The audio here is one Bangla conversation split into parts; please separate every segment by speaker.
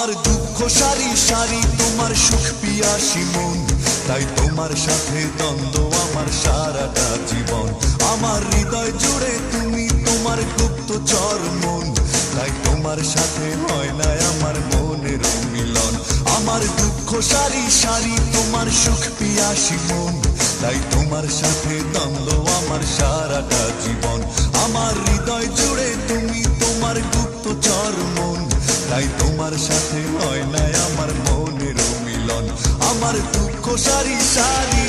Speaker 1: আমার দুঃখ সারি সারি তোমার সুখ পিয়াসী মন, তাই তোমার সাথে দ্বন্দ্ব আমার সারাটা জীবন। আমার হৃদয় জুড়ে তুমি, তোমার গুপ্তচর মন, তাই তোমার সাথে হয় না আমার মনের মিলন। আমার দুঃখ সারি সারি তোমার সুখ পিয়াসী মন, তাই তোমার সাথে দ্বন্দ্ব আমার সারাটা জীবন। আমার হৃদয় জুড়ে তুমি, তোমার গুপ্তচর মন, তাই তোমার সাথে হয় না আমার মনের মিলন। আমার দুঃখ সারি সারি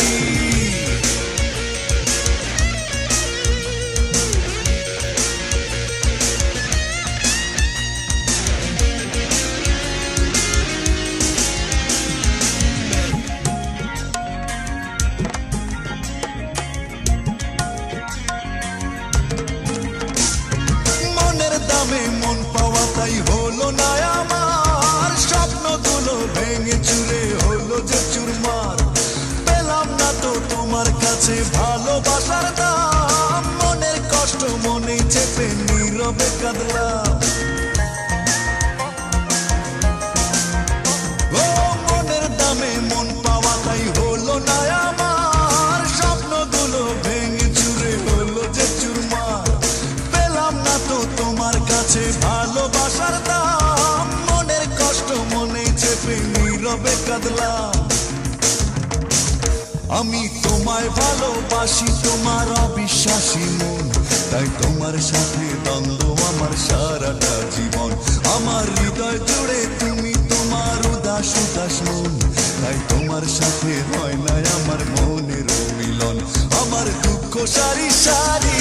Speaker 1: মন পাওয়া তাই হলো না আমার, স্বপ্নগুলো ভেঙে চুরে হলো যে চুরমার। পেলাম না তো তোমার কাছে ভালোবাসার দাম, মনের কষ্ট মনে চেপে নীরবে কাঁদলাম। ও মনের দামে মন পাওয়া তাই হলো না আমার, স্বপ্নগুলো ভেঙে চুরে হলো যে চুরমার। পেলাম না তো তোমার কাছে ভালোবাসার দাম, মনের কষ্ট মনে চেপে নীরবে কাঁদলাম। আমি তোমায় ভালোবাসি, তোমার অবিশ্বাসী মন, তাই তোমার সাথে দ্বন্দ্ব আমার সারাটা জীবন। আমার হৃদয় জুড়ে তুমি, তোমার উদাস উদাস মন, তাই তোমার সাথে হয় না আমার মনের মিলন। আমার দুঃখ সারি সারি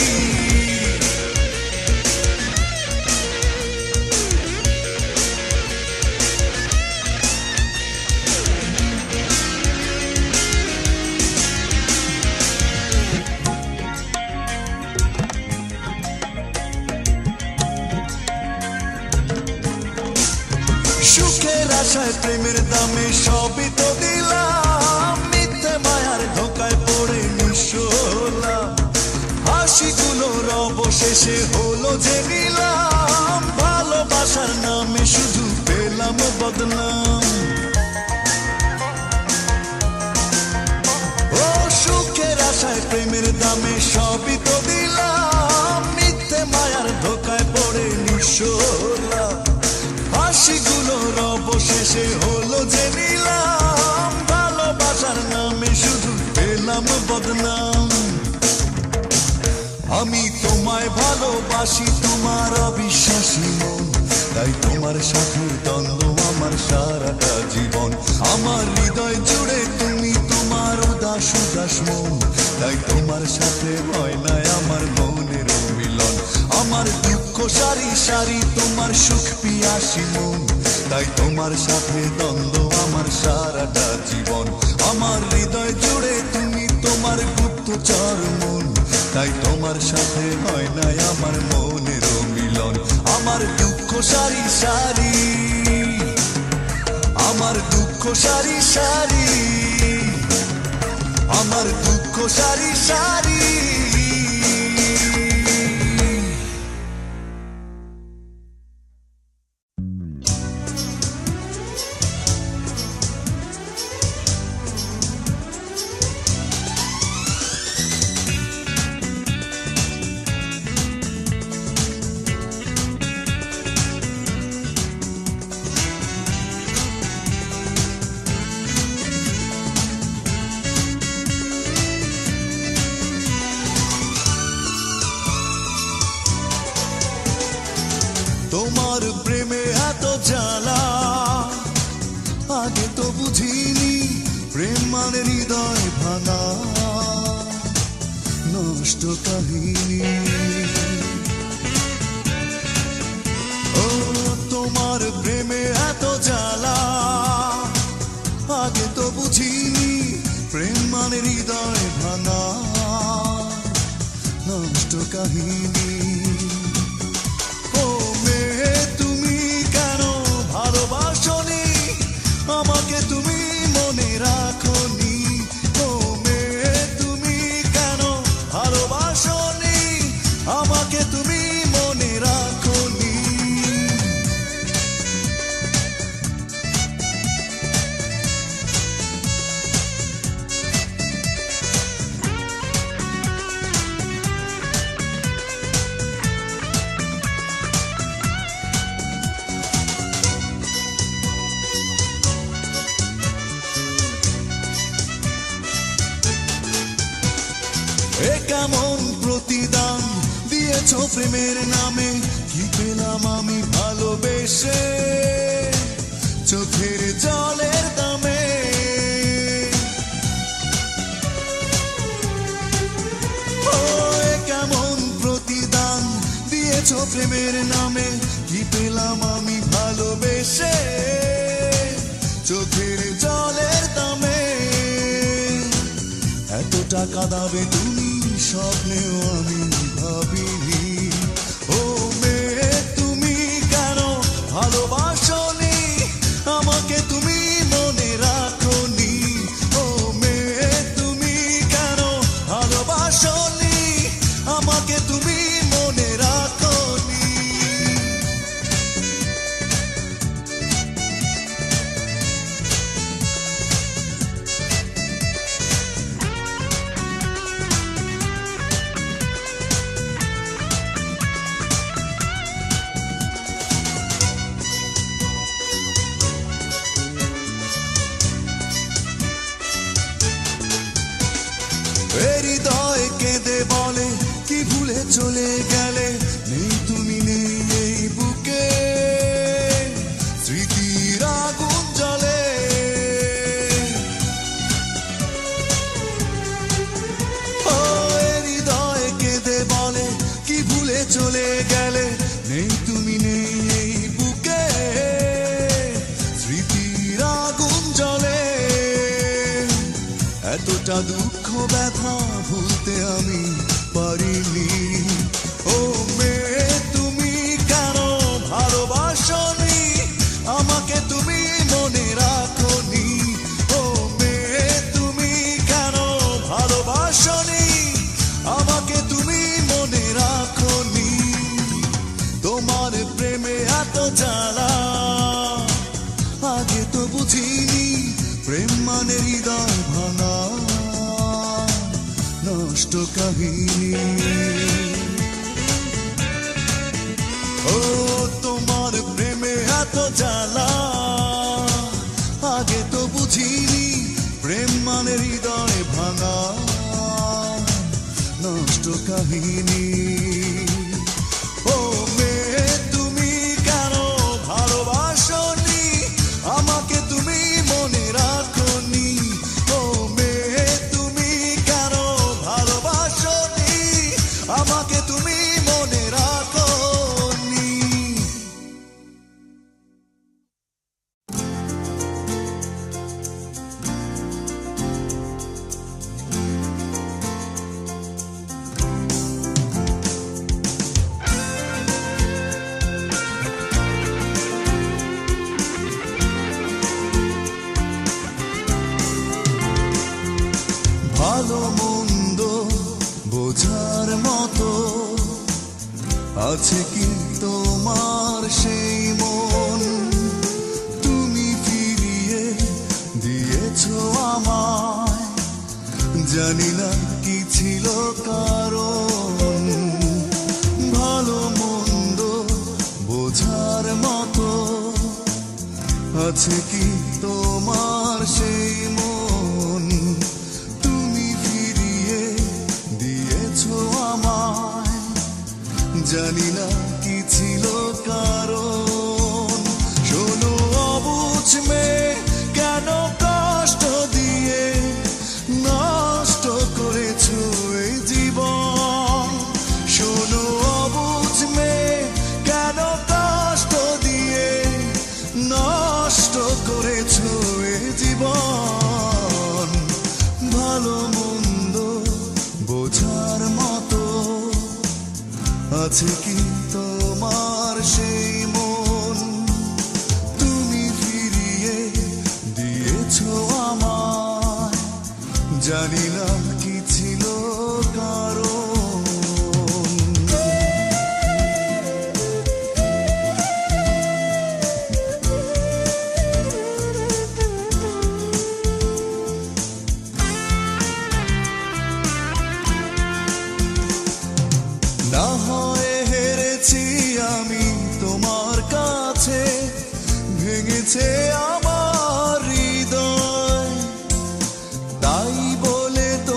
Speaker 1: সুখের আশায় প্রেমের দামে সবই তো দিলাম, মিথ্যে মায়ার ধোকায় পড়ে নিঃস্ব হলাম। হাসিগুলোর অবশেষে হলো যে নিলাম, ভালোবাসার নামে শুধু পেলাম বদনাম। ও সুখের আশায় প্রেমের দামে সবই তো দিলাম, মিথ্যে মায়ার ধোকায় পড়ে নিঃস্ব হলাম। হাসিগুলোর অবশেষে হলো যে নিলাম, ভালোবাসার নামে শুধু পেলাম বদনাম। আমি তোমায় ভালোবাসি, তোমার অবিশ্বাসী মন, তাই তোমার সাথে দ্বন্দ্ব আমার সারাটা জীবন। আমার হৃদয় জুড়ে তুমি, তোমার উদাস উদাস মন, তাই তোমার সাথে হয় না আমার মনের মিলন। আমার দুঃখ সারি সারি তোমার সুখ পিয়াসী মন, তাই তোমার সাথে দ্বন্দ্ব আমার সারাটা জীবন। আমার হৃদয় জুড়ে তুমি, তোমার গুপ্তচর মন, তাই তোমার সাথে হয় না আমার মনের মিলন। আমার দুঃখ সারি সারি, আমার দুঃখ সারি সারি, আমার দুঃখ সারি সারি। তোমার প্রেমে এত জ্বালা আগে তো বুঝিনি, প্রেম মানে হৃদয় ভাঙা নষ্ট কাহিনী। ও তোমার প্রেমে এত জ্বালা আগে তো বুঝিনি, প্রেম মানে হৃদয় ভাঙা নষ্ট কাহিনী। আমাকে তুমি মনে রাখোনি, ও মেয়ে তুমি কেন ভালোবাসোনি, আমাকে তুমি মনে রাখোনি। এ কেমন প্রতিদান দিয়েছো প্রেমের নামে, কি পেলাম আমি ভালোবেসে চোখের জলের দামে। ও এ কেমন প্রতিদান দিয়েছো প্রেমের নামে, কি পেলাম আমি ভালোবেসে চোখের জলের দামে। এত টাকা দাবে তুমি স্বপ্নেও আমি ভাবিনি। ও মেয়ে তুমি কেন ভালোবাসোনি আমাকে, তুমি মনে রাখোনি। ও মেয়ে তুমি কেন ভালোবাসোনি আমাকে, তুমি মনে রাখোনি। হৃদয় কেঁদে বলে কি ভুলে চলে গেলে, নেই তুমি নেই এই বুকে স্মৃতির আগুন জ্বলে। ও হৃদয় কেঁদে বলে কি ভুলে চলে গেলে, নেই তুমি নেই এই বুকে স্মৃতির আগুন জ্বলে। এতটা দুঃখ ব্যথা ভুলতে আমি পারিনি। ও মেয়ে তুমি কেন ভালোবাসোনি আমাকে, তুমি মনে রাখোনি। ও মেয়ে তুমি কেন ভালোবাসোনি আমাকে, তুমি মনে রাখোনি। তোমার প্রেমে এত জ্বালা আগে তো বুঝিনি, প্রেম মানে হৃদয় ভাঙা নষ্ট কাহিনী। ও তোমার প্রেমে এত জ্বালা আগে তো বুঝিনি, প্রেম মানে হৃদয় ভাঙা নষ্ট কাহিনী। ও মেয়ে তুমি কেন ভালোবাসোনি আমাকে, তুমি মনে রাখোনি। ও মেয়ে তুমি কেন ভালোবাসোনি আমাকে, তুমি মনে রাখোনি। ভালো মন্দ বোঝার মতো আছে কি তোমার সেই মন, তুমি ফিরিয়ে দিয়েছো আমায়, জানি না কি ছিল কারণ। ভালো মন্দ বোঝার মতো আছে কি তোমার সেই মন, তুমি ফিরিয়ে দিয়েছো আমায়, জানি না কি ছিল কারণ। শোনো অবুঝ মেয়ে কেন কষ্ট দিয়ে নষ্ট করেছো এই জীবন। শোনো অবুঝ মেয়ে কেন কষ্ট দিয়ে নষ্ট করেছো এই জীবন। ভালো মন্দ বোঝার মতো আছে কি তোমার সেই মন, তুমি ফিরিয়ে দিয়েছো আমায়, জানি না কি ছিল কারণ। না হয় হেরেছি আমি তোমার কাছে, ভেঙেছে আমার হৃদয়, তাই বলে তো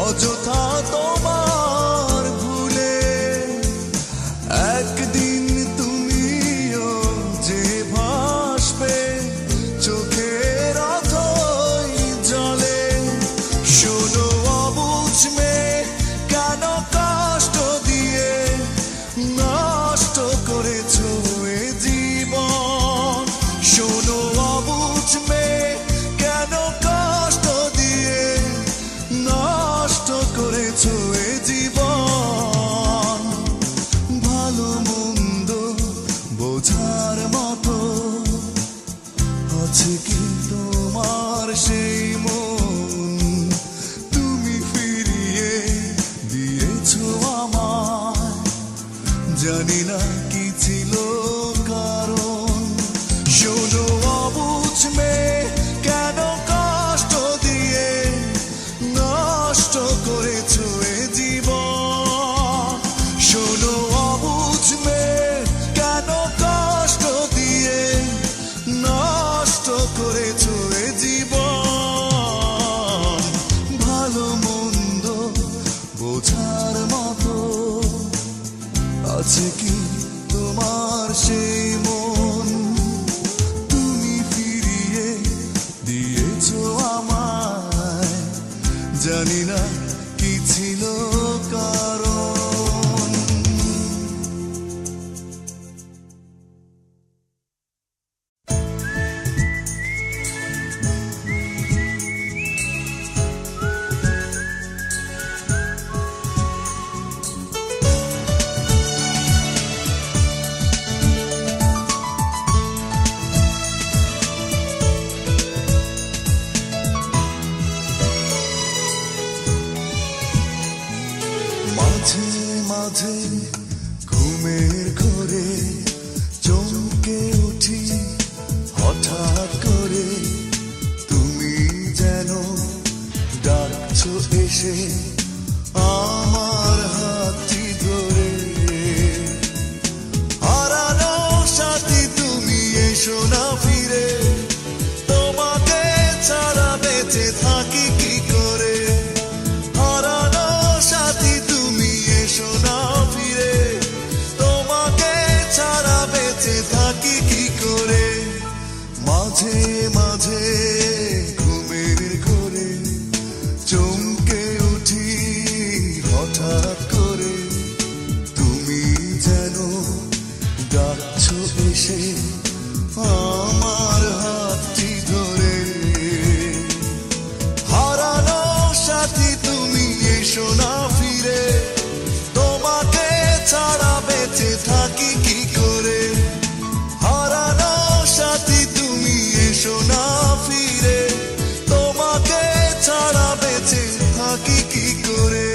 Speaker 1: অযথা তোমার ভুলে একদিন তুমিও যে ভাসবে চোখের অথই জলে। শোনো অবুঝ মেয়ে, কেন কষ্ট দিয়ে নষ্ট করেছো এ জীবন। শোনো অবুঝ মেয়ে, কেন কষ্ট দিয়ে নষ্ট করেছো এ জীবন। ভালো মন্দ বোঝার মতো আছে কি তোমার সেই মন? তুমি ফিরিয়ে দিয়েছো আমায়, জানি না কি ছিল কারণ। শোনো অবুঝ মেয়ে, কেন কষ্ট দিয়ে নষ্ট করেছো এ জীবন। শোনো অবুঝ মেয়ে, কেন কষ্ট দিয়ে নষ্ট করেছো এ জীবন। ভালো মন্দ বোঝার মতো আছে কি তোমার সেই মন? তুমি ফিরিয়ে দিয়েছো আমায়, জানি না কি ছিল কারণ। মাঝে মাঝে ঘুমের ঘোরে চমকে উঠি হঠাৎ করে, তুমি যেন ডাকছো এসে আমার হাতটি ধরে। হারানো সাথী তুমি এসো না ফিরে, তোমাকে ছাড়া বেঁচে থাকি কি করে। হারানো সাথী তুমি এসো না ফিরে, তোমাকে ছাড়া বেঁচে থাকি কি করে। মাঝে মাঝে ঘুমের ঘোরে চমকে উঠি হঠাৎ করে, তুমি যেন ডাকছো এসে আমার হাতটি ধরে। হারানো সাথী তুমি এসো না ফিরে, তোমাকে ছাড়া বেঁচে থাকি কি করে। হারানো সাথী তুমি এসো না ফিরে, তোমাকে ছাড়া বেঁচে থাকি কি করে।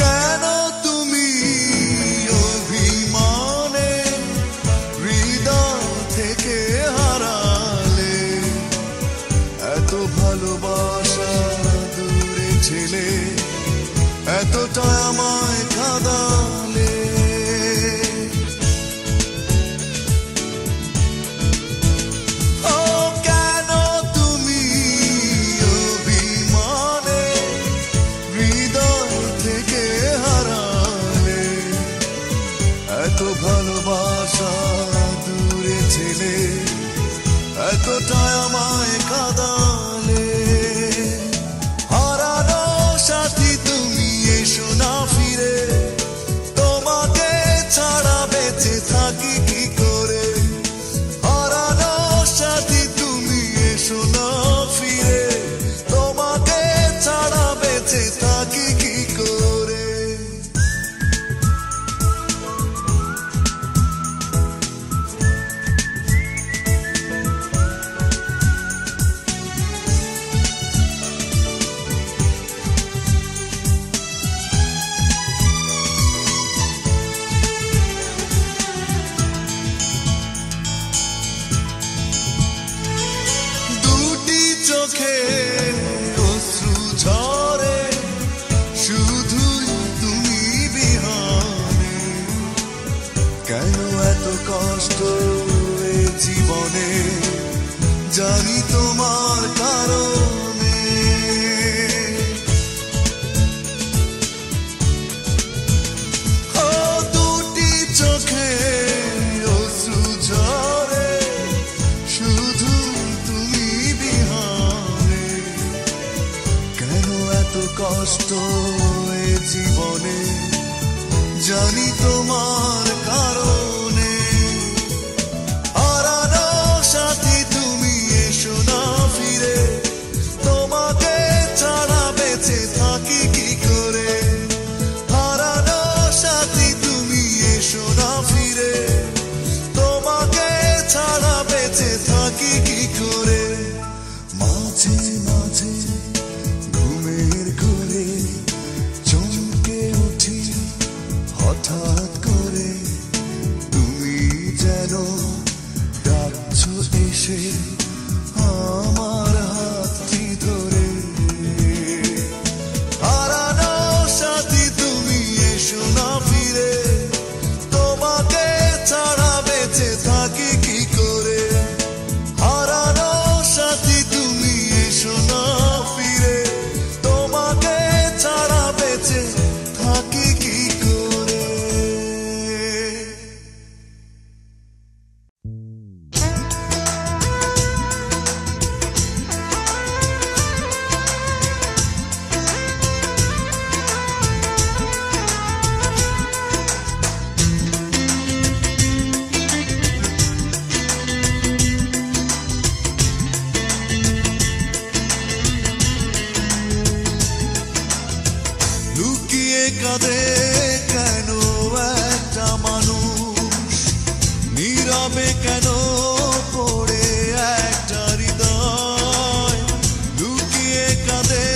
Speaker 1: কেন তুমি অভিমানে হৃদয় থেকে হারালে, এত ভালোবাসা দূরে ছেলে এতটা আমায় কাঁদালে। ও কেন তুমি অভিমানে হৃদয় থেকে হারালে, এত ভালোবাসা দূরে ছেলে এতটা আমায় কাঁদালে। হারানো সাথী তুমি এসো না ফিরে, তোমাকে ছাড়া বেঁচে থাকি কি করে। হারানো সাথী তুমি এসো না ফিরে, তোমাকে ছাড়া বেঁচে থাকি কি করে। কষ্ট এ জীবনে, জানি তোমার কারণে। ও দুটি চোখে অশ্রু ঝরে, শুধু তুমি বিহারে। কেন এত কষ্ট এ জীবনে, জানি তোমার কারণে। হারানো সাথী তুমি এসো না ফিরে, তোমাকে ছাড়া বেঁচে থাকি কি করে। হারানো সাথী তুমি এসো না ফিরে, তোমাকে ছাড়া বেঁচে থাকি কি করে। মাঝে মাঝে ঘুমের ঘোরে চমকে উঠি হঠাৎ করে, তুমি যেন ডাকছো এসে আমার হাতটি ধরে। হারানো সাথী তুমি এসো না ফিরে, তোমাকে ছাড়া বেঁচে থাকি কি করে। হারানো সাথী তুমি এসো না ফিরে, তোমাকে ছাড়া বেঁচে থাকি কি করে। লুকিয়ে কাঁদে কেন একটা মানুষ, নীরবে কেন পড়ে একটা হৃদয়। লুকিয়ে কাঁদে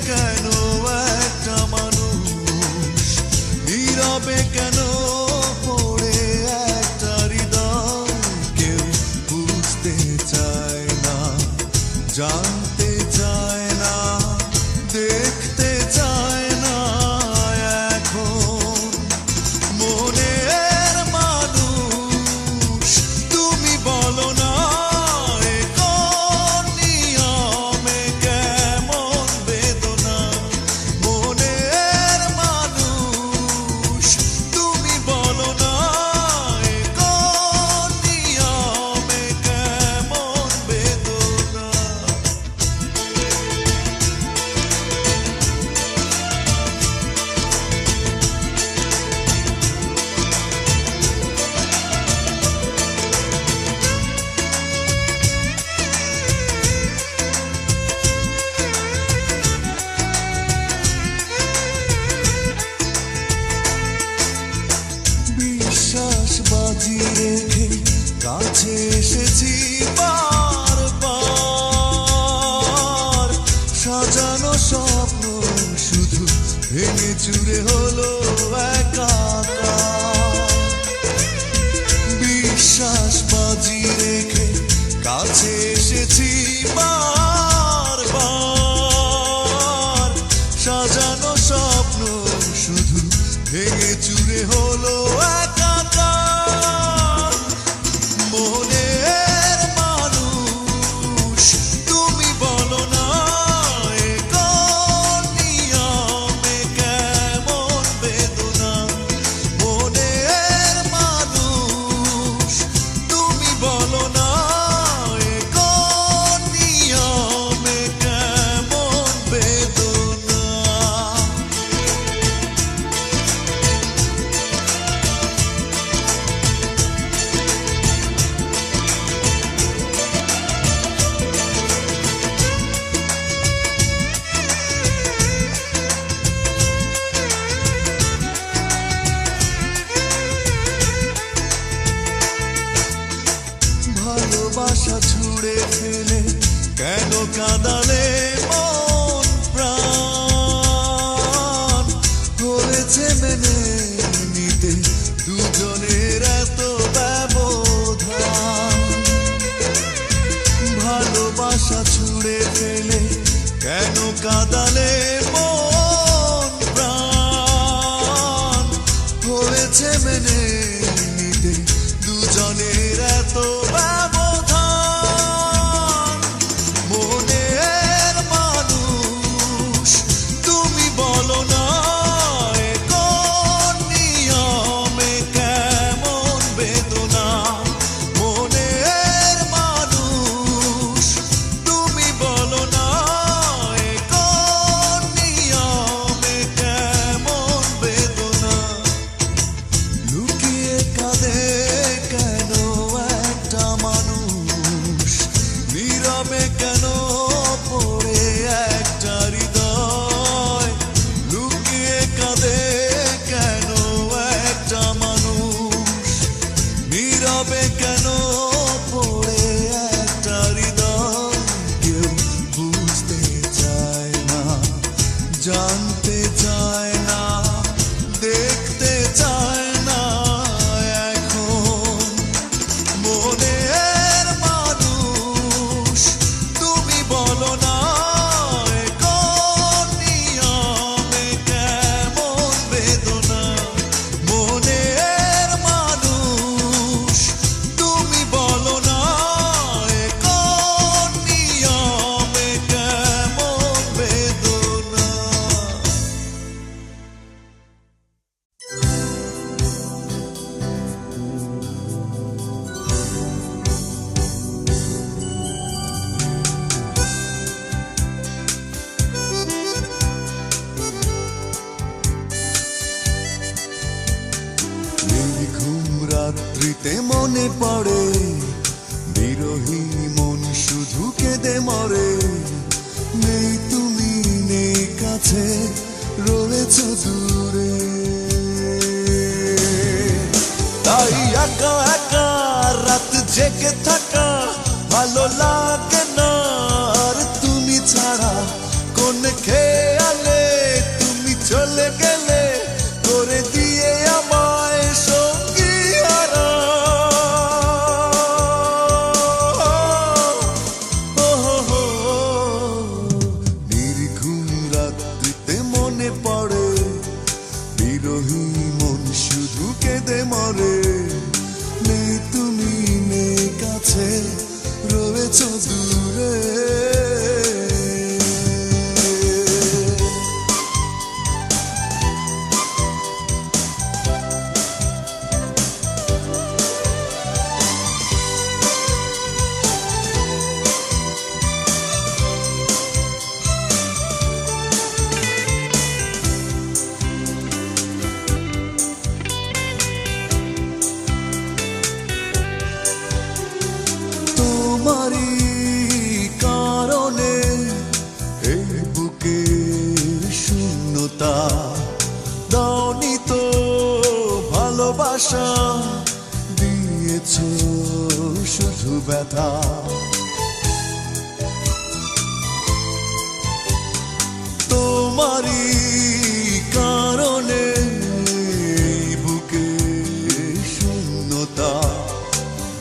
Speaker 1: কেন একটা মানুষ, নীরবে কেন পড়ে একটা হৃদয়। কেউ বুঝতে চায় না, জানতে চায় না, দেখতে চায় না। এখন মনের মানুষ তুমি বলো না, এ কোন নিয়মে কেমন বেদনা। মনের মানুষ তুমি বলো না, এ কোন নিয়মে কেমন বেদনা। বিশ্বাস বাজি রেখে কাছে এসেছি বারবার, সাজানো স্বপ্ন শুধু ভেঙে চুরে হলো একাকার। বিশ্বাস বাজি রেখে কাছে এসেছি বারবার, সাজানো স্বপ্ন শুধু ভেঙে চুরে হলো একাকার। মনের মানুষ তুমি বলো না, এ কোন নিয়মে কেমন বেদনা। মনের মানুষ তুমি বলো না, এ কোন নিয়মে কেমন বেদনা। ভালোবাসা ছুড়ে ফেলে কেন কাঁদালে মন প্রাণ। হয়েছে মেনে নিতে দুজনের এত ব্যবধান। ভালোবাসা ছুড়ে ফেলে কেন কাঁদালে মন প্রাণ। হয়েছে মেনে নিতে দুজনের নীরবে কেন পড়ে একটা হৃদয় কেউ বুঝতে চায় না, জানতে চায় না, দেখতে চায় না এখন মনের মানুষ তুমি বলো না কোন নিয়মে কেমন বেদনা মনের মানুষ তুমি বলো না কোন নিয়মে কেমন বেদনা। নির্ঘুম রাত্রিতে মনে পড়ে বিরহী মন শুধু কেঁদে মরে নেই তুমি নেই কাছে রয়েছ দূরে তাই একা একা রাত জেগে থাকা ভালো লাগে না আর তুমি ছাড়া কোন খেয়ালে তুমি চলে গেলে করে দিয়ে আমায় সঙ্গী হারা নির্ঘুম রাত্রিতে মনে পড়ে বিরহী মন শুধু কেঁদে মরে নেই তুমি নেই কাছে রয়েছ দূরে তোমারই কারণে এই বুকের শূন্যতা দাওনি তো ভালোবাসা দিয়েছ শুধু ব্যথা তোমারই কারণে এই বুকের শূন্যতা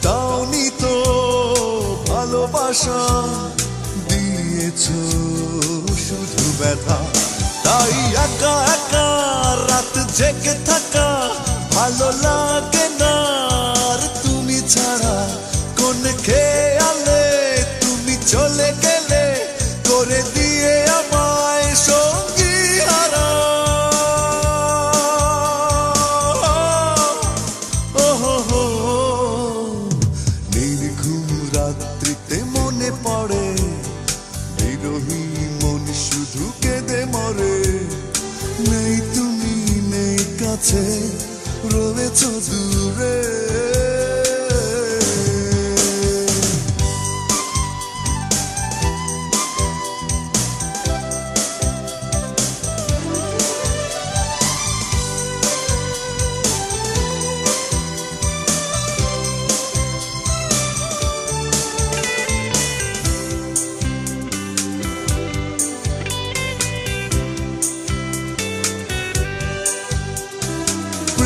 Speaker 1: দাওনি তো ভালোবাসা দিয়েছ শুধু ব্যথা তাই একা একা রাত জেগে থাকা ভালো লাগে না আর তুমি ছাড়া কোন খেয়ালে তুমি চলে গেলে করে দিয়ে আমায় সঙ্গী হারা নির্ঘুম রাত্রিতে মনে পড়ে বিরহী মন শুধু কেঁদে মরে নেই তুমি নেই কাছে রয়েছ দূরে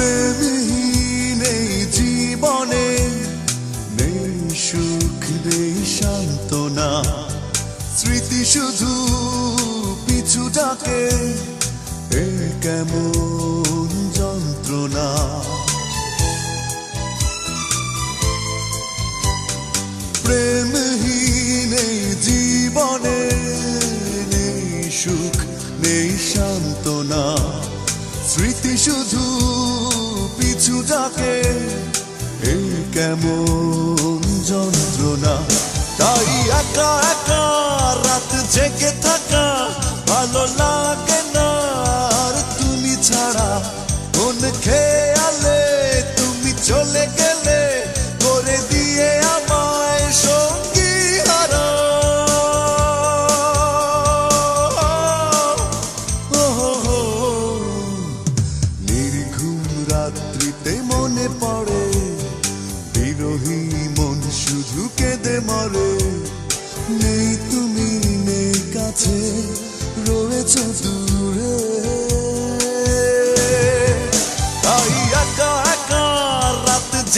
Speaker 1: প্রেমহীন এই জীবনে নেই সুখ নেই সান্ত্বনা স্মৃতি শুধু পিছু ডাকে এ কেমন যন্ত্রণা প্রেমহীন এই জীবনে নেই সুখ নেই সান্ত্বনা স্মৃতি শুধু পিছু ডাকে এই কেমন যন্ত্রণা তাই একা একা রাত জেগে থাকা ভালো লাগে না আর তুমি ছাড়া কোন খেয়ালে তুমি চলে গেলে করে দিয়ে আমায় সঙ্গী হারা নির্ঘুম রাত্রিতে মনে পড়ে বিরহ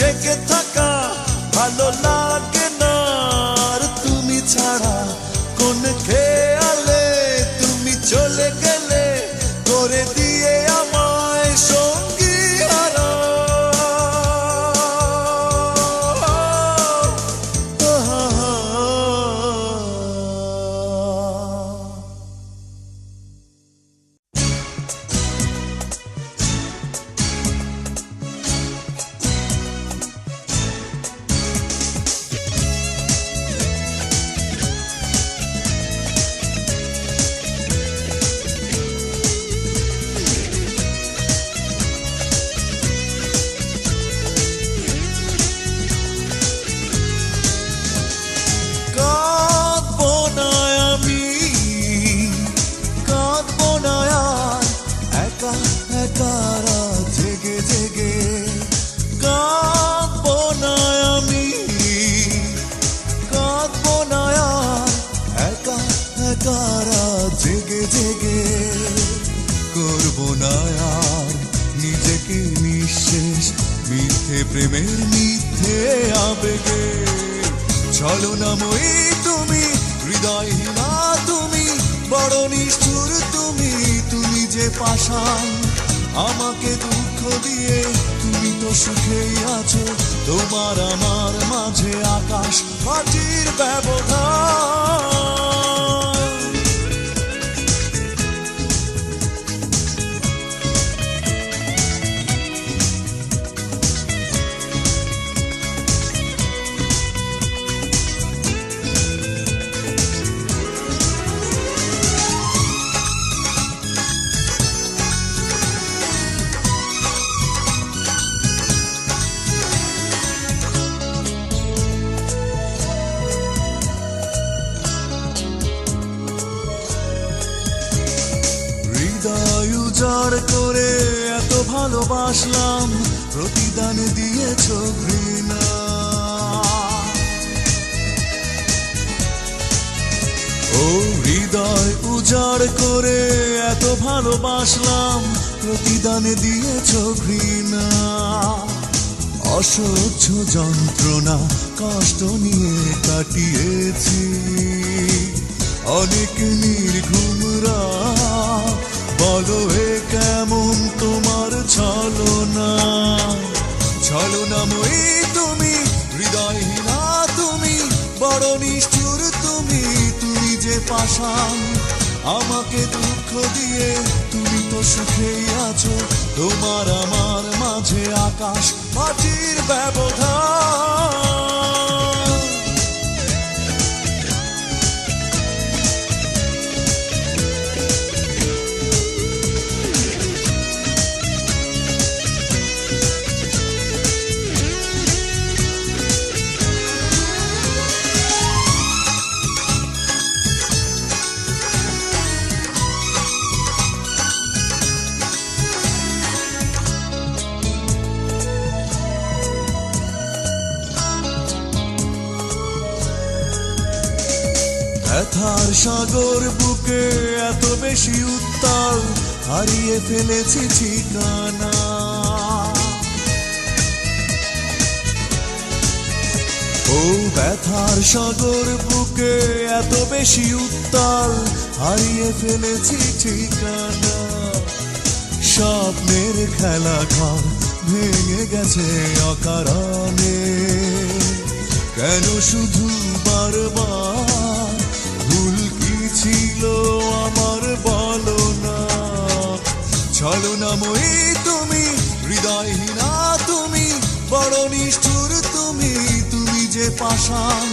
Speaker 1: জেগে থাকা ভালো লাগে না আর তুমি ছাড়া কোন খেয়ালে তুমি চলে গেলে করে দিয়ে আমায় সঙ্গী হারা। জেগে জেগে করবো না আর নিজেকে নিঃশেষ মিথ্যে প্রেমের মিথ্যে আবেগে। ছলনাময়ী তুমি, হৃদয়হীনা তুমি, বড় নিষ্ঠুর তুমি, তুমি যে পাষাণ আমাকে দুঃখ দিয়ে। তুমি তো সুখেই আছো, তোমার আমার মাঝে আকাশ মাটির ব্যবধান। হৃদয় উজাড় করে এত ভালোবাসলাম, প্রতিদান দিয়েছ ঘৃণা। ও হৃদয় উজাড় করে এত ভালোবাসলাম, প্রতিদান দিয়েছ ঘৃণা। অসহ্য যন্ত্রণা কষ্ট নিয়ে কাটিয়েছি অনেক নির্ঘুম রাত। বলো এ কেমন তোমার ছলনা, ছলনাময়ী তুমি, হৃদয়হীনা তুমি, বড় নিষ্ঠুর তুমি, তুমি যে পাষাণ আমাকে দুঃখ দিয়ে। তুমি তো সুখেই আছো, তোমার আমার মাঝে আকাশ মাটির ব্যবধান। ব্যথার সাগর বুকে এত বেশি উত্তাল, হারিয়ে ফেলেছি ঠিকানা। ও ব্যথার সাগর বুকে এত বেশি উত্তাল, হারিয়ে ফেলেছি ঠিকানা। স্বপ্নের খেলা ঘর ভেঙে গেছে অকারণে, কেন শুধু বারবার? ভুল কি ছিল আমার বলো না। ছলনাময়ী তুমি, হৃদয়হীনা তুমি, বড় নিষ্ঠুর তুমি, তুমি যে পাষাণ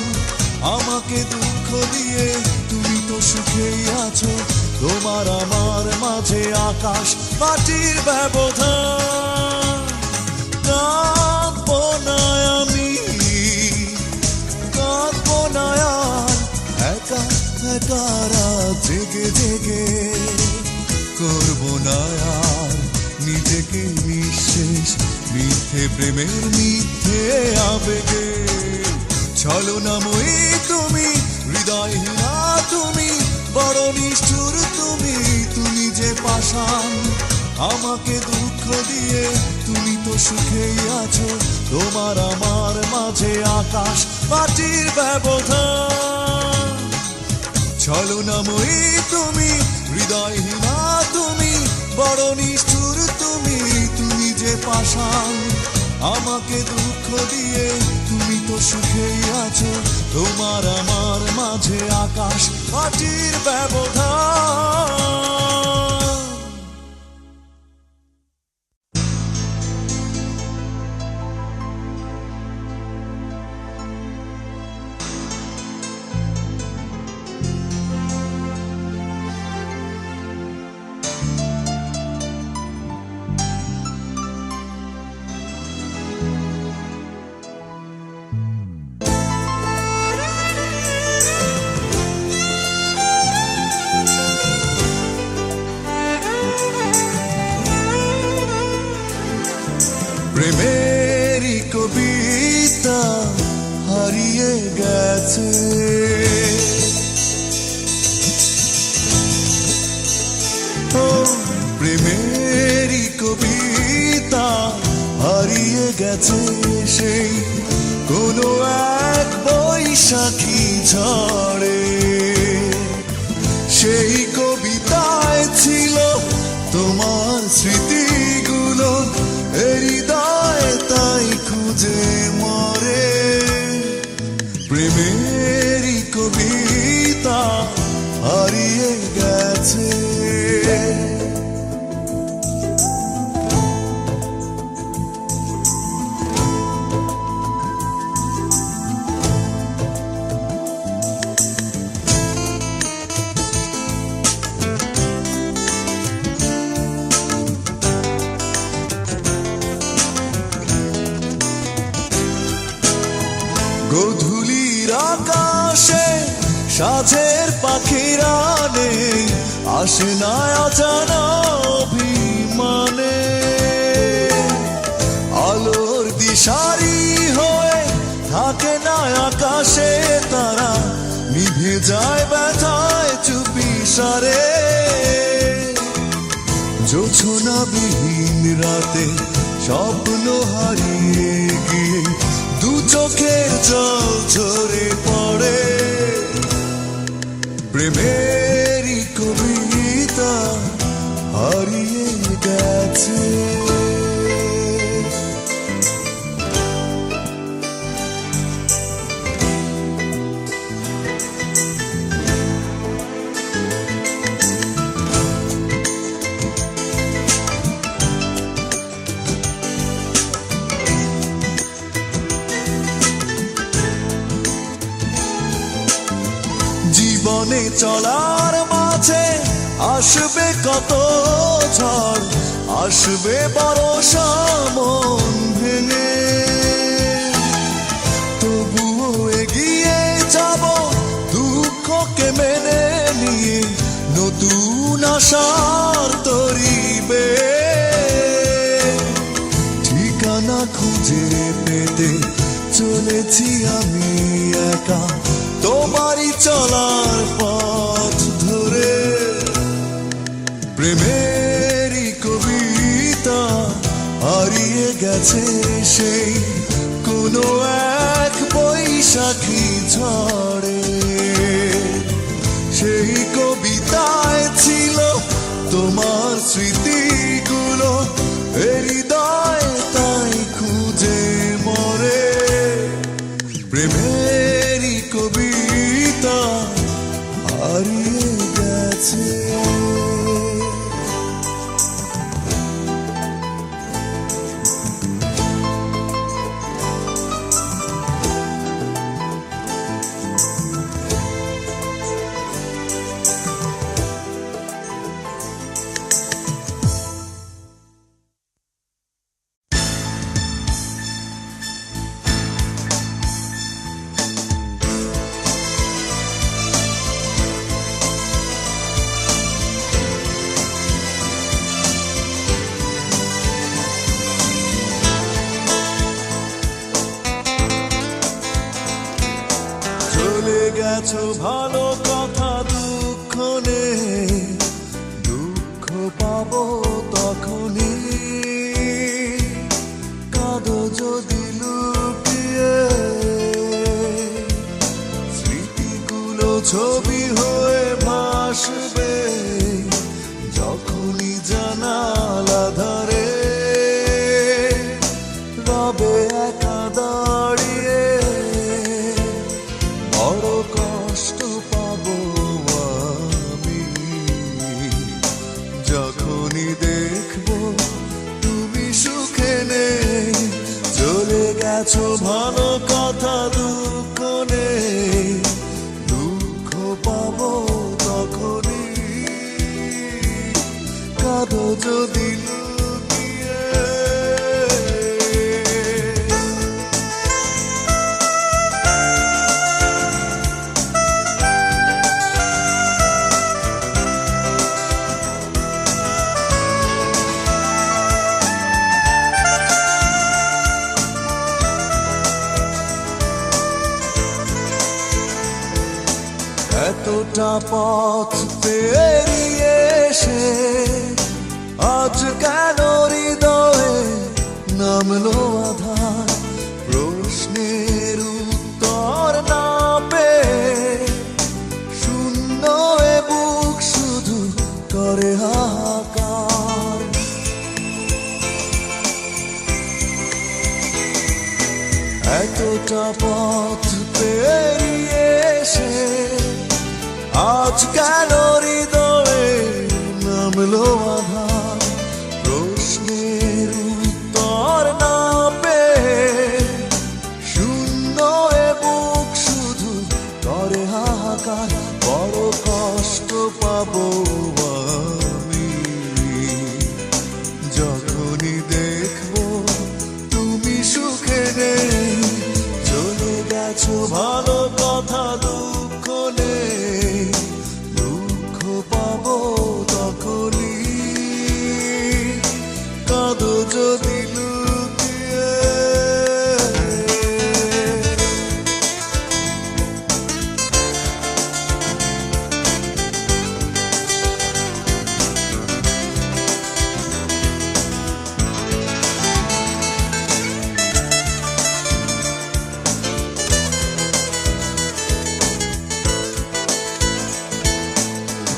Speaker 1: আমাকে দুঃখ দিয়ে। তুমি তো সুখেই আছো, তোমার আমার মাঝে আকাশ মাটির ব্যবধান। কাঁদবো না আমি, কাঁদবো না আর একা একা রাত জেগে জেগে। করবো না আর নিজেকে নিঃশেষ মিথ্যে প্রেমের মিথ্যে আবেগে। ছলনাময়ী তুমি, হৃদয়হীনা তুমি, বড় নিষ্ঠুর তুমি, তুমি যে পাষাণ আমাকে দুঃখ দিয়ে তুমি তো সুখেই আছো। তোমার আমার মাঝে আকাশ মাটির ব্যবধান। ছলনাময়ী তুমি, হৃদয়হীনা তুমি, বড় নিষ্ঠুর তুমি, তুমি যে পাষাণ। আমাকে দুঃখ দিয়ে তুমি তো সুখেই আছো। তোমার আমার মাঝে আকাশ মাটির ব্যবধান। প্রেমেরই কবিতা হারিয়ে গেছে। ও প্রেমেরই কবিতা হারিয়ে গেছে সেই কোনো এক বৈশাখী ঝড়ে। সেই কবিতায় ছিল তোমার স্মৃতিগুলো, হৃদয় তাই খুঁজে মরে। প্রেমেরই কবিতা হারিয়ে গেছে। গধূলির আকাশে সাঁঝের পাখিরা নেই, আসে না অজানা অভিমানে। আলোর দিশারি হয়ে থাকে না আকাশে তারা, নিভে যায় ব্যথায় চুপি সারে। জোছনাবিহীন রাতে স্বপ্ন হারিয়ে গিয়ে দু চোখের জল ঝরে পড়ে। প্রেমেরই কবিতা হারিয়ে গেছে। জীবনে চলার মাঝে আসবে কত ঝড়, আসবে বর্ষা মন ভেঙে। তবুও এগিয়ে যাব দুঃখকে মেনে নিয়ে, নতুন আশার তরিবে। ঠিকানা খুঁজে পেতে চলেছি আমি একা, তোমারই চলার পথ ধরে। প্রেমেরই কবিতা হারিয়ে গেছে সেই কোনো এক বৈশাখী ঝড়ে। সেই কবিতায় ছিল তোমার স্মৃতিগুলো, হৃদয় তাই খুঁজে মরে। প্রেমেরই কবিতা হারিয়ে গেছে। গেছো ভালো কথা দুঃখ নেই, দুঃখ পাবো তখনই। গেছো ভালো কথা দুঃখ নেই, দুঃখ পাবো তখনই, কাঁদো যদি লুকিয়ে। এতটা পথ পেরিয়ে এসে আজ কেন হৃদয়ে নামলো আধার, প্রশ্নের উত্তর না পেয়ে শূন্য এ বুক শুধু করে হাহাকার। এতটা পথ পেরিয়ে এসে আজ কেন হৃদয়ে নামলো আধার, প্রশ্নের উত্তর না পেয়ে শূন্য এ বুক শুধু করে হাহাকার। বড় কষ্ট পাবো আমি যখনই দেখবো তুমি সুখে নেই, চলে গেছো ভালো কথা দুঃখ নেই, দুঃখ পাবো তখনই, কাঁদো যদি লুকিয়ে।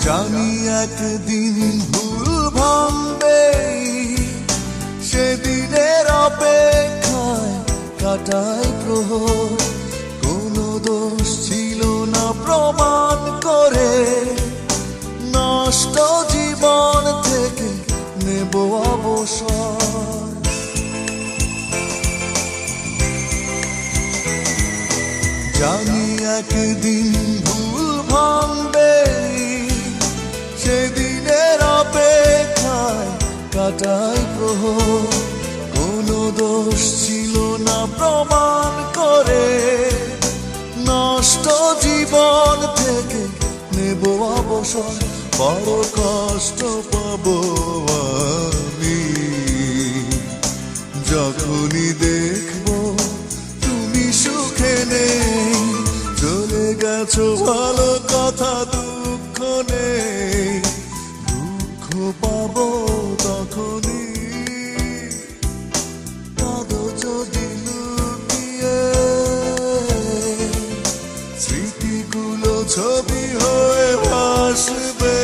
Speaker 1: জানি একদিন ভুল ভাঙবে, সেদিনের অপেক্ষায় কাটাই প্রহর, কোনো দোষ ছিল না প্রমাণ করে, নষ্ট জীবন থেকে নেব অবসর। জানি একদিন ভুল ভাঙবে, সেদিনের অপেক্ষায় কাটাই প্রহর, কোনো দোষ ছিল না প্রমাণ করে, নষ্ট জীবন থেকে নেব অবসর। বড় কষ্ট পাবো আমি যখনই দেখবো তুমি সুখে নেই, চলে গেছো ভালো কথা দুঃখ নেই, দুঃখ পাবো তখনই, কাঁদো যদি লুকিয়ে। স্মৃতিগুলো ছবি হয়ে ভাসবে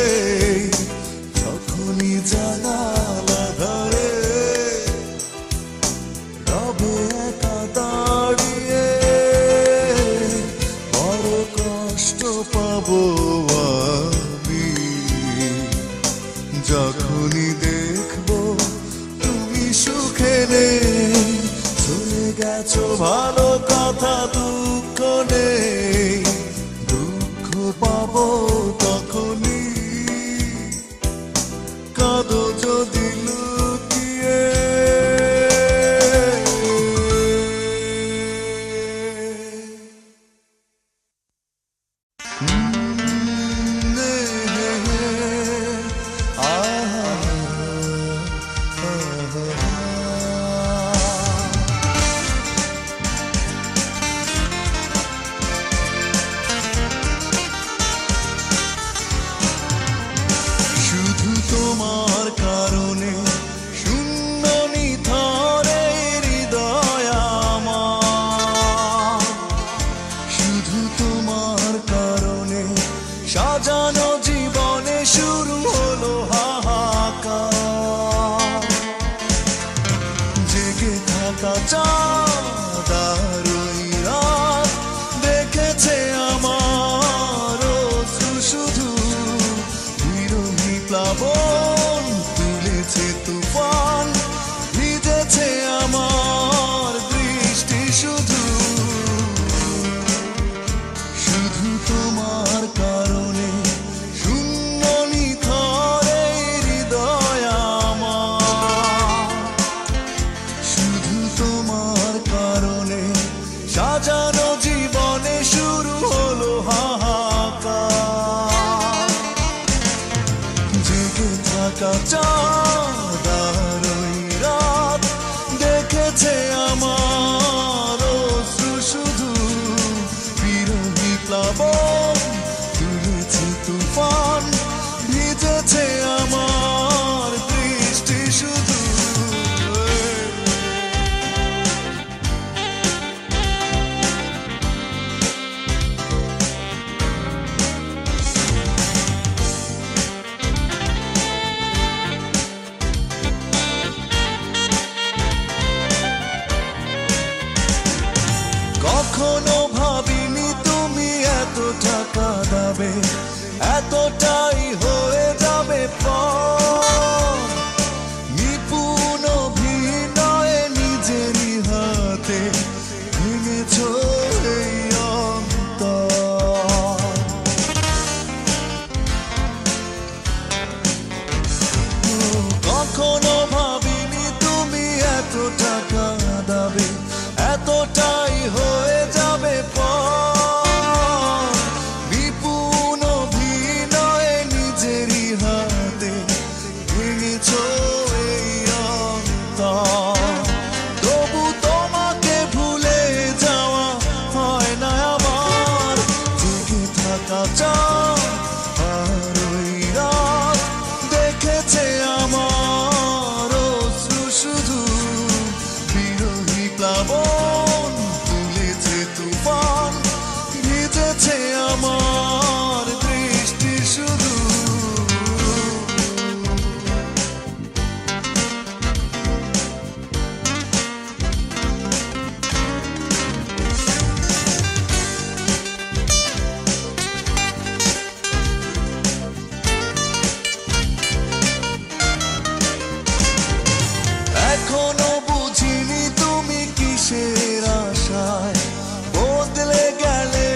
Speaker 1: যখনই জানালা ধারে রবে একা দাঁড়িয়ে, বড় কষ্ট পাবো আমি যখনই দেখবো তুমি সুখে নেই, চলে গেছো ভালো কথা দুঃখ নেই, দুঃখ পাবো তখনই, কাঁদো যদি লুকিয়ে। শুধু তোমার কারণে শূন্য নিথরে হৃদয় আমার, শুধু তোমার কারণে সাজানো জীবনে শুরু হলো হাহাকার। জেগে থাকা চাঁদ আর ওই রাত দেখেছে আমার অশ্রু শুধু। বিরোহী প্লাবন তুলেছে তুফান, ভিজেছে আমার দৃষ্টি শুধু। কখনো ভাবিনি তুমি এতটা কাঁদাবে, এতটাই হয়ে যাবে পর। নিপুণ অভিনয়ে নিজেরই হাতে ভেঙেছ এই অন্তর। কখনো ভাবিনি তুমি এতটা কাঁদাবে, এতটাই হয়ে যাবে পর। বিপুল অভিনয়ে নিজেরই হাতে ভেঙেছ এই অন্তর। তবু তোমাকে ভুলে যাওয়া হয় না আমার। জেগে থাকা চাঁদ আর ওই রাত দেখেছে আমার অশ্রু শুধু। বিরোহী প্লাবন তুলেছে তুফান, ভিজেছে আমার দৃষ্টি শুধু। এখনো বুঝিনি তুমি কিসের আশায় বদলে গেলে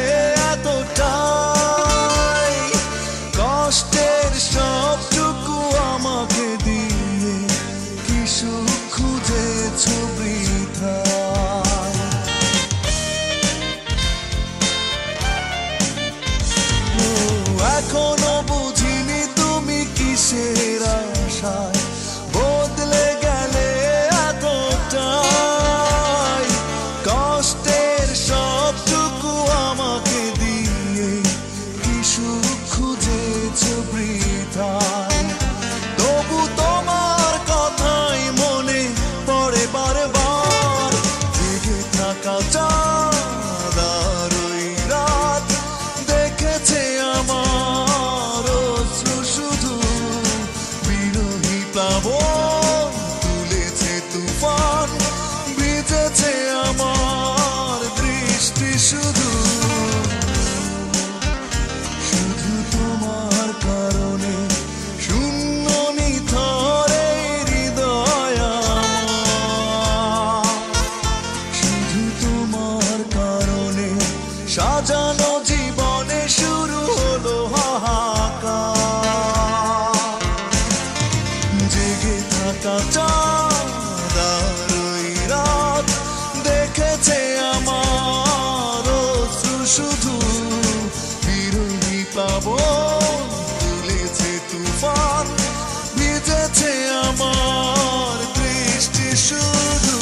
Speaker 1: এতটাই। কষ্টের সবটুকু আমাকে দিয়ে কি সুখ খুঁজেছ বৃথায়। এখনো বুঝিনি তুমি কিসের আশায় বদলে গেলে এতটাই। কষ্টের সবটুকু আমাকে দিয়ে কি সুখ খুঁজেছ বৃথায়। তবু তোমার কথাই মনে পড়ে বারবার। জেগে থাকা চাঁদ আর ওই রাত দেখেছে আমার অশ্রু শুধু। বিরোহী প্লাবন তুলেছে তুফান, ভিজেছে আমার দৃষ্টি শুধু। শুধু তোমার কারণে শূন্য নিথরে হৃদয় আমার। শুধু তোমার কারণে সাজানো জীবনে শুরু হলো হাহাকার। জেগে থাকা চাঁদ আর ওই রাত দেখেছে আমার অশ্রু শুধু। বিরোহী প্লাবন তুলেছে তুফান, ভিজেছে আমার দৃষ্টি শুধু।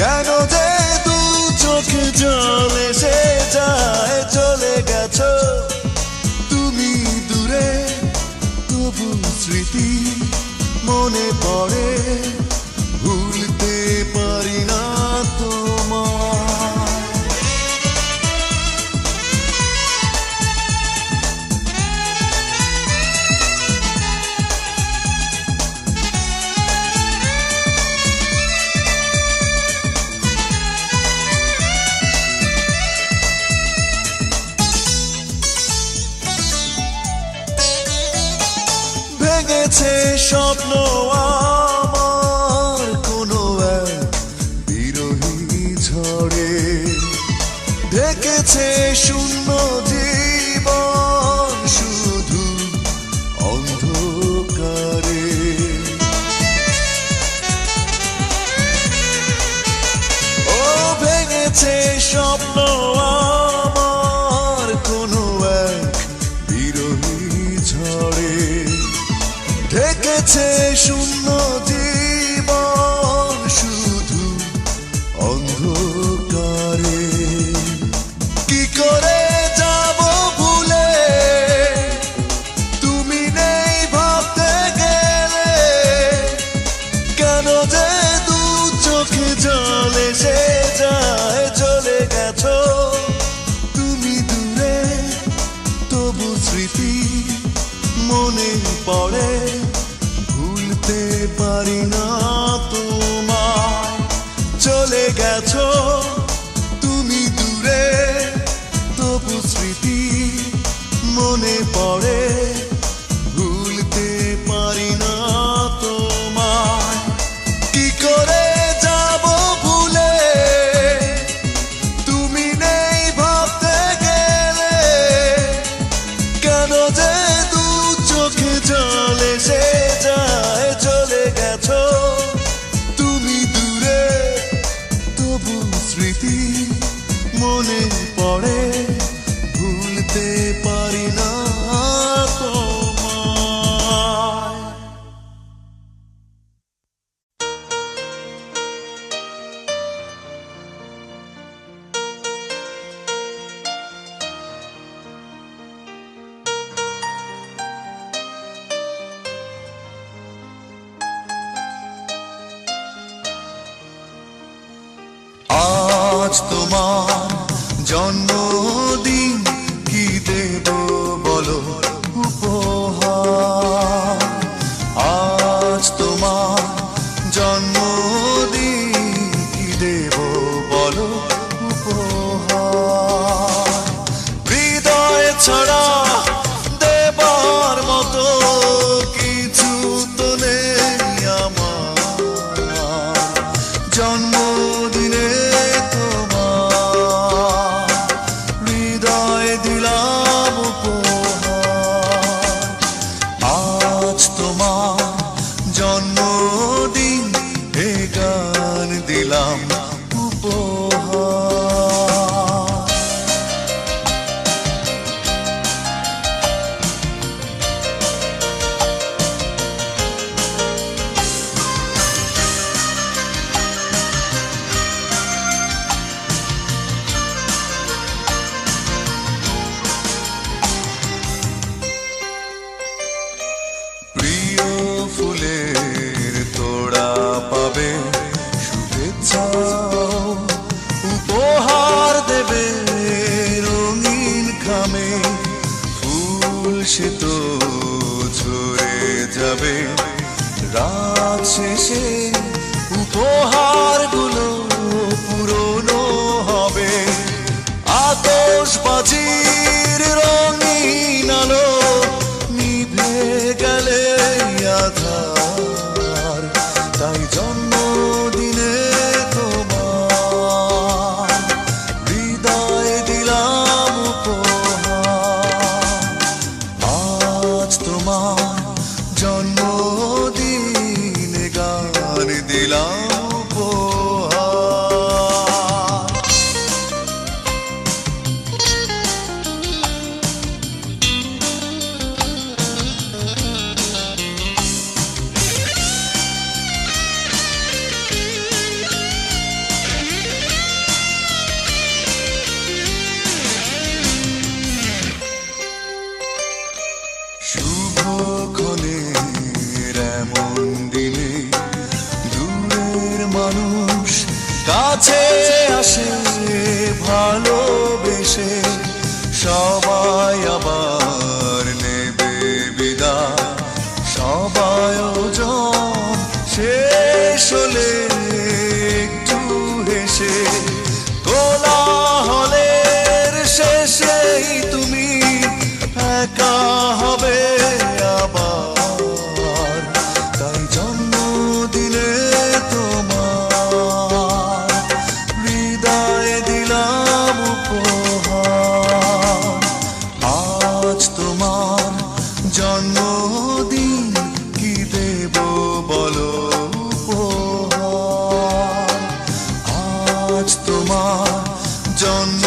Speaker 1: কেন যে দু চোখে জল এসে যায়, চলে গেছো তুমি দূরে, তবু স্মৃতি মনে পড়ে, ভুলতে পারি না তোমায়। ভেঙেছে স্বপ্ন আমার কোনো এক বিরহী ঝড়ে, ঢেকেছে শূন্য জীবন শুধু অন্ধকারে। ও ভেঙেছে স্বপ্ন আমার কোনো এক বিরহী ঝড়ে, ঢেকেছে শূন্য জীবন শুধু অন্ধকারে। কি করে যাব ভুলে, তুমি নেই ভাবতে গেলে, কেন যে দু চোখে জল এসে যায়, চলে গেছো তুমি দূরে, তবু স্মৃতি মনে পড়ে, ভুলতে পারি না তোমায়। চলে গেছো তুমি দূরে, তবু স্মৃতি মনে পড়ে, ভুলতে পারি না তোমায়। কি করে যাব ভুলে, তুমি নেই ভাবতে গেলে, কেন যে দু চোখে জল এসে যায়, চলে গেছো তুমি দূরে, তবু স্মৃতি মনে পড়ে, ভুলতে পারি না তোমায়। আজ তোমার জন্মদিন, কি দেব বলো উপহার। আজ তোমার জন্মদিন, কি দেব বলো উপহার। হৃদয় ছাড়া দেবার মতো কিছু তো নেই আমার, জন্মদিনে তোমার হৃদয় দিলাম উপহার। আজ তোমার জন্মদিন, এ গান দিলাম উপহার। প্রিয় ফুলের তোড়া পাবে শুভেচ্ছা, উপহার দেবে রঙিন খামে, ফুল সে তো ঝরে যাবে রাত শেষে, উপহারগুলো পুরনো হবে। আতশবাজির রঙিন আলো নিভে গেলে আধার, তাই জন্মদিনে তোমার হৃদয় দিলাম উপহার। আজ তোমার জন্মদিন, গান দিলাম উপহার। কাছে আসে ভালোবেসে সবাই আবার নেবে বিদায়, সবাই আয়োজন শেষ হলে একটু হেসে কোলাহলের শেষেই তুমি একা হবে আবার। তাই জন্মদিনে তোমার হৃদয়ে দিলাম উপহার। আজ তোমার জন্মদিন, কি দেব বলো উপহার। আজ তোমার জন্ম